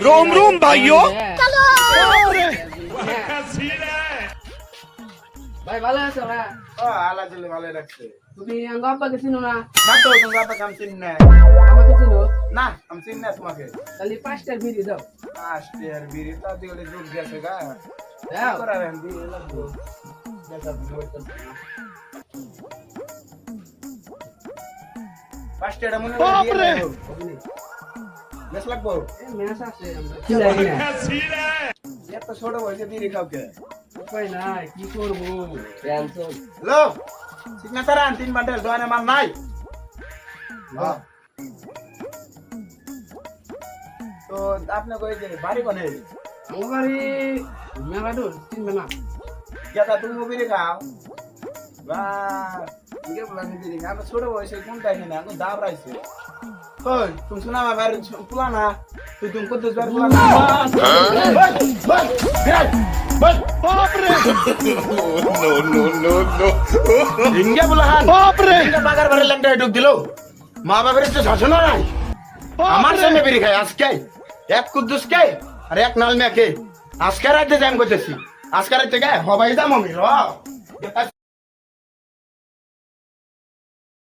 रोम रोम भाइयों ভাই ভালো আছো ভাই? আলাদুল্লাহ ভালো রাখছে। তুমি আমার আব্বাকে চিনো না? না তো তোমার বাবা আমি চিনি না। আমাকে চিনো? না আমি চিনি না তোমাকে। তাহলে 5টার বিড়ি দাও। আসতে আর বিড়ি তো দিলে যোগ গেছে গা। দাও। করাবেন বিড়ি লাগবে। দেখা দিতে না। 5টা মনে হয় দিয়ে দাও। বেশ লাগবো। এ মেস আছে আমরা। কি জানি না। এত ছোট বয়সে বিড়ি খাও কে? উপায় নাই, কি করবো? টেনশন। হ্যালো সিগনেচার আন 3 বান্ডেল দোয়ানে মাল নাই। হ্যাঁ। তো আপনি কই যে বাড়ি কোনে? আমার বাড়ি মেলাডোর, চিনবে না? যেটা তুমি বিড়ি খাও। বা ইগে বলা নি বিড়ি খাও ছোট বয়সে কোনটা কিনা এখন দাব রাইছে। ওই তুমি শোনা আমার পুলা না তুই তুমি কত বার পুলা না नो नो नो नो ইঙ্গে বলা হান বাপ রে ইঙ্গে বাগার ভরে ল্যাংটা ঢুক দিল মা বাবার তো শাসন নাই আমার সামনে বিড়ি খায় আজকে এক কুদ্দুস কে আর এক নাল মেকে আজকে রাতে জ্যাম করতেছি আজকে রাতে কে হবাই দাম আমি র